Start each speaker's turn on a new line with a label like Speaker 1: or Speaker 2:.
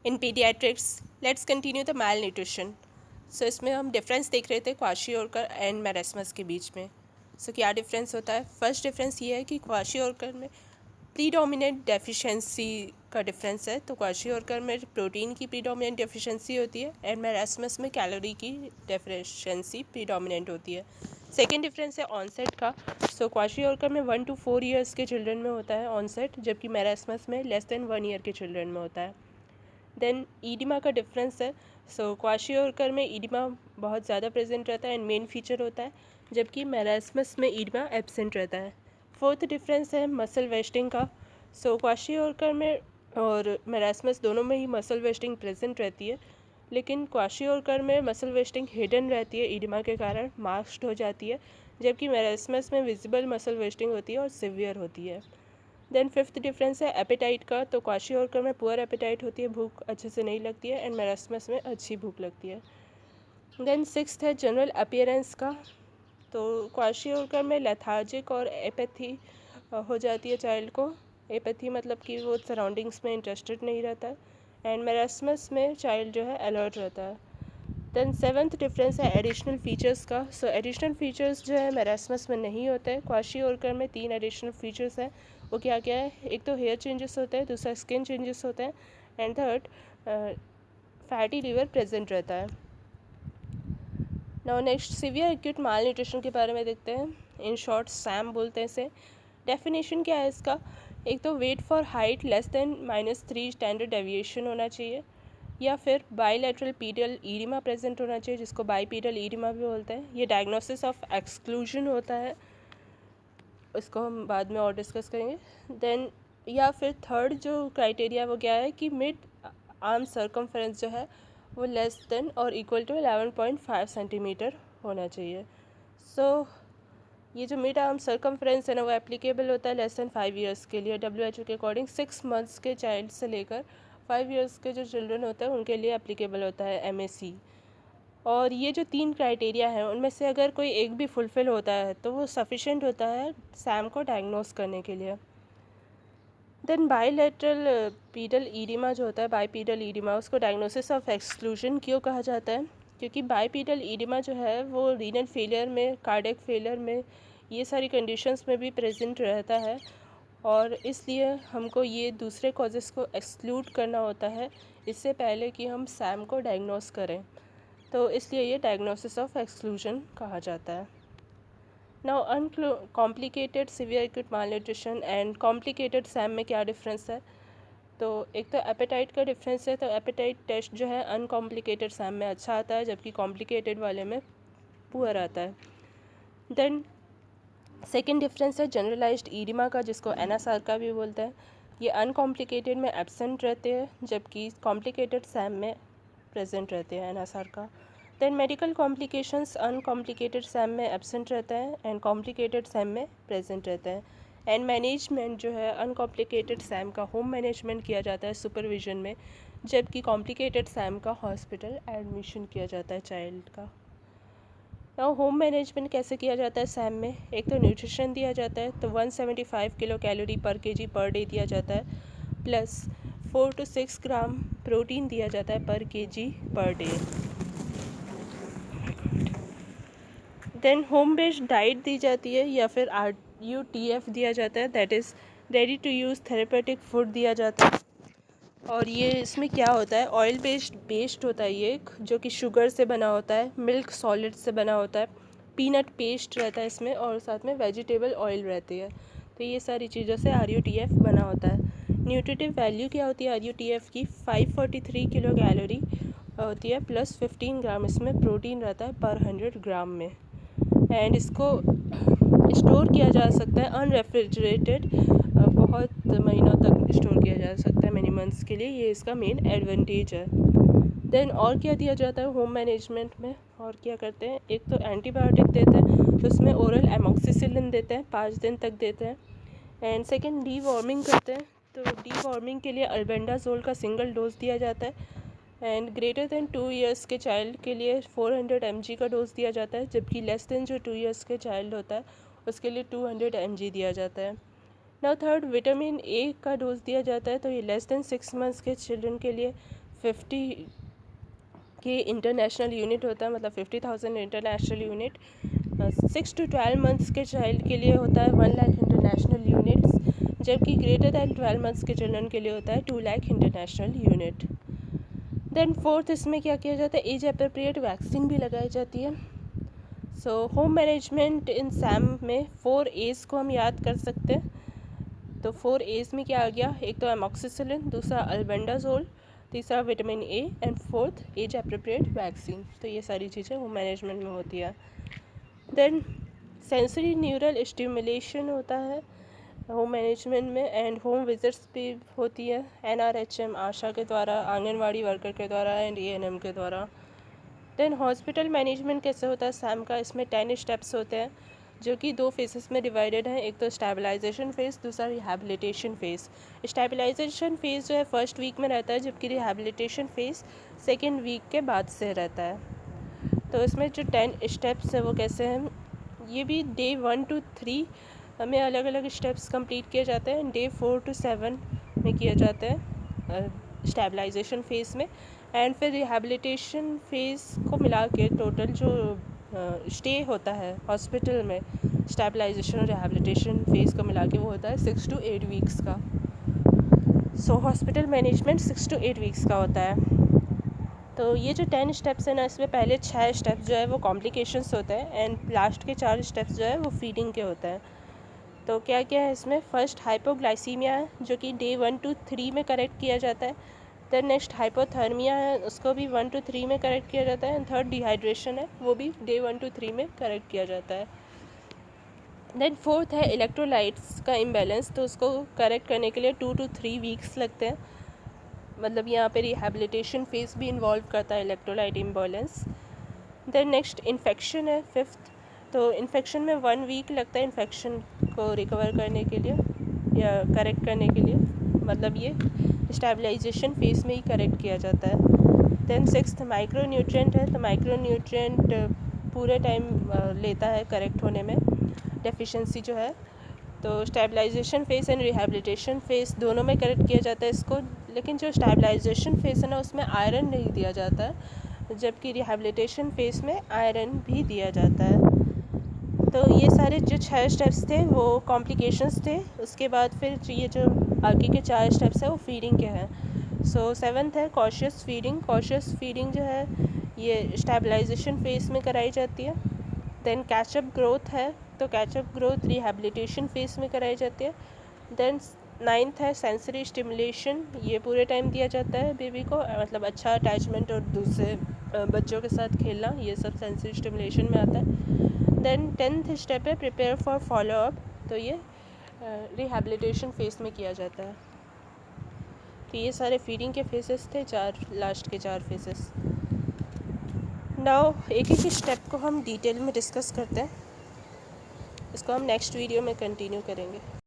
Speaker 1: In paediatrics let's continue the malnutrition. So इसमें हम difference देख रहे थे क्वाशियोरकर एंड मेरेस्मस के बीच में। सो क्या डिफरेंस होता है? फर्स्ट डिफरेंस ये है कि क्वाशियोरकर में प्रीडोमिनेंट डेफिशिएंसी का डिफरेंस है। तो क्वाशियोरकर में प्रोटीन की प्रीडोमिनेंट डेफिशिएंसी होती है एंड मेरेस्मस में कैलोरी की डेफिशिएंसी प्रीडोमिनेंट होती है। सेकेंड डिफरेंस है ऑनसेट का। सो क्वाशियोरकर में 1 to 4 ईयर्स के चिल्ड्रन में होता है ऑनसेट, जबकि मेरेस्मस में लेस देन 1 ईयर के चिल्ड्रन में होता है। देन ईडिमा का डिफरेंस है। सो क्वाशियोरकर में ईडिमा बहुत ज़्यादा प्रेजेंट रहता है एंड मेन फीचर होता है, जबकि मेरेस्मस में ईडिमा एब्सेंट रहता है। फोर्थ डिफरेंस है मसल वेस्टिंग का। सो क्वाशियोरकर में और मेरेस्मस दोनों में ही मसल वेस्टिंग प्रेजेंट रहती है, लेकिन क्वाशियोरकर में मसल वेस्टिंग हिडन रहती है, ईडिमा के कारण मास्क्ड हो जाती है, जबकि मेरेस्मस में विजिबल मसल वेस्टिंग होती है और सिवियर होती है। देन फिफ्थ डिफरेंस है एपेटाइट का। तो क्वाशियोरकर में पुअर एपेटाइट होती है, भूख अच्छे से नहीं लगती है, एंड मेरेस्मस में अच्छी भूख लगती है। देन सिक्स्थ है जनरल अपीयरेंस का। तो क्वाशियोरकर में लेथार्जिक और एपैथी हो जाती है चाइल्ड को। एपैथी मतलब कि वो सराउंडिंग्स में इंटरेस्टेड नहीं रहता है, एंड मेरेस्मस में चाइल्ड जो है अलर्ट रहता है। देन सेवन्थ डिफरेंस है एडिशनल फीचर्स का। सो एडिशनल फीचर्स जो है मेरेस्मस में नहीं होते हैं। क्वाशियोरकर में 3 एडिशनल फीचर्स हैं। वो क्या क्या है? एक तो हेयर चेंजेस होते हैं, दूसरा स्किन चेंजेस होते हैं, and third fatty liver present रहता है। नाउ नेक्स्ट सीवियर एक्यूट माल न्यूट्रिशन के बारे में देखते हैं। इन शॉर्ट सैम बोलते हैं इसे। डेफिनेशन क्या है इसका? एक तो weight for height less than -3 standard deviation होना चाहिए, या फिर बाईलेटरल पीडियल ईडिमा प्रेजेंट होना चाहिए, जिसको बाईपीडियल ईडिमा भी बोलते हैं। ये डायग्नोसिस ऑफ एक्सक्लूजन होता है, इसको हम बाद में और डिस्कस करेंगे। देन या फिर थर्ड जो क्राइटेरिया वो क्या है कि मिड आर्म सर्कमफेरेंस जो है वो लेस देन और इक्वल टू 11.5 सेंटीमीटर होना चाहिए। सो ये जो मिड आर्म सर्कमफ्रेंस है ना, वो एप्लीकेबल होता है लेस देन 5 ईयर्स के लिए। WHO के अकॉर्डिंग 6 मंथ्स के चाइल्ड से लेकर 5 ईयर्स के जो चिल्ड्रन होते हैं उनके लिए एप्लीकेबल होता है MAC। और ये जो 3 क्राइटेरिया हैं उनमें से अगर कोई एक भी फुलफ़िल होता है तो वो सफिशेंट होता है सैम को डायग्नोस करने के लिए। देन बाईलेटरल पीडल ईडिमा जो होता है, बाईपीडल ईडिमा, उसको डायग्नोसिस ऑफ एक्सक्लूजन क्यों कहा जाता है? क्योंकि बाईपीडल ईडिमा जो है वो रीनल फेलियर में, कार्डियक फेलियर में, ये सारी कंडीशंस में भी प्रेजेंट रहता है, और इसलिए हमको ये दूसरे कॉजेज़ को एक्सक्लूड करना होता है इससे पहले कि हम सैम को डायग्नोस करें। तो इसलिए ये डायग्नोसिस ऑफ एक्सक्लूजन कहा जाता है। Now uncomplicated severe acute mall nutrition and complicated SAM में क्या डिफरेंस है? तो एक तो एपेटाइट का डिफरेंस है। तो एपेटाइट टेस्ट जो है अनकॉम्प्लिकेटेड सैम में अच्छा आता है, जबकि कॉम्प्लिकेटेड वाले में पुअर आता है। देन सेकेंड डिफरेंस है जनरलाइज्ड ईडिमा का, जिसको एनासार का भी बोलते हैं। ये अनकॉम्प्लिकेटेड में एब्सेंट रहते हैं, जबकि कॉम्प्लिकेटेड सैम में प्रेजेंट रहते हैं एनासार का। Then medical complications uncomplicated SAM में एब्सेंट रहता है एंड कॉम्प्लिकेटेड सैम में प्रेजेंट रहता है। एंड मैनेजमेंट जो है अनकॉम्प्लिकेटेड सैम का होम मैनेजमेंट किया जाता है सुपरविजन में, जबकि कॉम्प्लिकेटेड सैम का हॉस्पिटल एडमिशन किया जाता है चाइल्ड का। नाउ होम मैनेजमेंट कैसे किया जाता है सैम में? एक तो न्यूट्रिशन दिया जाता है, तो 175 किलो कैलोरी पर केजी पर डे दिया जाता है, प्लस 4 to 6 ग्राम प्रोटीन दिया जाता है per kg per day. Then home based diet दी जाती है, या फिर RUTF दिया जाता है, that is ready to use therapeutic food दिया जाता है। और ये इसमें क्या होता है, ऑयल बेस्ड होता है ये, जो कि शुगर से बना होता है, मिल्क सॉलिड से बना होता है, पीनट पेस्ट रहता है इसमें, और साथ में वेजिटेबल ऑयल रहती है। तो ये सारी चीज़ों से RUTF बना होता है। न्यूट्रिटिव वैल्यू क्या होती है RUTF की? 543 किलो कैलोरी होती है, प्लस 15 ग्राम इसमें प्रोटीन रहता है पर 100 ग्राम में। एंड इसको स्टोर किया जा सकता है अनरेफ्रिजरेटेड, बहुत महीनों तक स्टोर किया जा सकता है, मैनी मंथ्स के लिए। ये इसका मेन एडवांटेज है। देन और क्या दिया जाता है होम मैनेजमेंट में? और क्या करते हैं, एक तो एंटीबायोटिक देते हैं, तो उसमें ओरल एमोक्सिसिलिन देते हैं, 5 दिन तक देते हैं। एंड सेकेंड डीवॉर्मिंग करते हैं, तो डीवॉर्मिंग के लिए अल्बेंडाजोल का सिंगल डोज दिया जाता है। एंड ग्रेटर देन 2 ईयर्स के चाइल्ड के लिए 400 mg का डोज दिया जाता है, जबकि लेस देन जो 2 ईयर्स के चाइल्ड होता है उसके लिए 200 mg दिया जाता है। नाउ थर्ड विटामिन A का डोज दिया जाता है, तो ये लेस देन 6 मंथ्स के चिल्ड्रन के लिए 50 के इंटरनेशनल यूनिट होता है, मतलब 50,000 इंटरनेशनल यूनिट। 6 to 12 मंथ्स के चाइल्ड के लिए होता है 1 लाख इंटरनेशनल यूनिट्स, जबकि ग्रेटर दैन 12 मंथ्स के चिल्ड्रन के लिए होता है 2 lakh international unit. Then fourth इसमें क्या किया जाता है, एज अप्रोप्रिएट वैक्सीन भी लगाई जाती है। सो होम मैनेजमेंट इन सैम में 4 A's को हम याद कर सकते हैं। तो 4 A's में क्या आ गया, एक तो एमॉक्सिसिलिन, दूसरा अल्बेंडाजोल, तीसरा vitamin A and fourth age appropriate vaccine. तो ये सारी चीज़ें होम मैनेजमेंट में होती है। देन सेंसरी न्यूरल स्टिमुलेशन होता है होम मैनेजमेंट में, एंड होम विजिट्स भी होती है NRHM आशा के द्वारा, आंगनवाड़ी वर्कर के द्वारा एंड ANM के द्वारा। देन हॉस्पिटल मैनेजमेंट कैसे होता है सैम का, इसमें 10 स्टेप्स होते हैं जो कि 2 फेजेस में डिवाइडेड हैं, एक तो स्टेबलाइजेशन फेज़, दूसरा रिहैबिलिटेशन फेज़। स्टेबलाइजेशन फेज़ जो है फर्स्ट वीक में रहता है, जबकि रिहैबिलिटेशन फेज़ सेकेंड वीक के बाद से रहता है। तो इसमें जो 10 स्टेप्स है वो कैसे हैं, ये भी डे 1 to 3 हमें अलग अलग स्टेप्स कंप्लीट किए जाते हैं, डे 4 to 7 में किए जाते हैं स्टेबलाइजेशन फेज़ में, एंड फिर रिहैबिलिटेशन फेज़ को मिला के टोटल जो स्टे होता है हॉस्पिटल में स्टेबलाइजेशन और रिहैबिलिटेशन फेज़ को मिला के वो होता है 6 to 8 वीक्स का। सो हॉस्पिटल मैनेजमेंट 6 to 8 वीक्स का होता है। तो ये जो 10 स्टेप्स हैं ना, इसमें पहले 6 स्टेप्स जो है वो कॉम्प्लिकेशंस होते हैं, एंड लास्ट के 4 स्टेप्स जो है वो फीडिंग के होते हैं। तो क्या क्या है इसमें, फर्स्ट हाइपोग्लाइसीमिया है जो कि डे 1 to 3 में करेक्ट किया जाता है। देन नेक्स्ट हाइपोथर्मिया है, उसको भी 1 to 3 में करेक्ट किया जाता है। एंड थर्ड डिहाइड्रेशन है, वो भी डे 1 to 3 में करेक्ट किया जाता है। देन फोर्थ है इलेक्ट्रोलाइट्स का इम्बैलेंस, तो उसको करेक्ट करने के लिए 2 to 3 वीक्स लगते हैं, मतलब यहाँ पे रिहैबिलिटेशन फेज़ भी इन्वॉल्व करता है electrolyte imbalance. Then next infection है फिफ्थ, तो इन्फेक्शन में 1 वीक लगता है इन्फेक्शन को रिकवर करने के लिए या करेक्ट करने के लिए, मतलब ये स्टेबलाइजेशन फेज़ में ही करेक्ट किया जाता है। देन सिक्स्थ माइक्रो न्यूट्रिएंट है, तो माइक्रो न्यूट्रिएंट पूरे टाइम लेता है करेक्ट होने में, डेफिशिएंसी जो है। तो stabilization phase and rehabilitation phase दोनों में करेक्ट किया जाता है इसको, लेकिन जो स्टेबलाइजेशन फेज़ है ना उसमें आयरन नहीं दिया जाता है, जबकि रिहैबिलिटेशन फेज़ में आयरन भी दिया जाता है। तो ये सारे जो 6 स्टेप्स थे वो कॉम्प्लिकेशंस थे। उसके बाद फिर ये जो आगे के 4 स्टेप्स है वो फीडिंग के हैं। सो सेवन्थ है कॉशियस फीडिंग। कॉशियस फीडिंग जो है ये स्टेबलाइजेशन फेज़ में कराई जाती है। देन कैचअप ग्रोथ है, तो कैचअप ग्रोथ रिहैबिलिटेशन फेज़ में कराई जाती है। देन नाइन्थ है सेंसरी स्टिमुलेशन, ये पूरे टाइम दिया जाता है बेबी को, मतलब अच्छा अटैचमेंट और दूसरे बच्चों के साथ खेलना, ये सब सेंसरी स्टिमुलेशन में आता है। देन 10th स्टेप है प्रिपेयर फॉर फॉलो अप, तो ये रिहैबिलिटेशन फेज़ में किया जाता है। तो ये सारे फीडिंग के फेसेस थे, 4 लास्ट के 4 फेसेस। नाउ एक एक स्टेप को हम डिटेल में डिस्कस करते हैं, इसको हम नेक्स्ट वीडियो में कंटिन्यू करेंगे।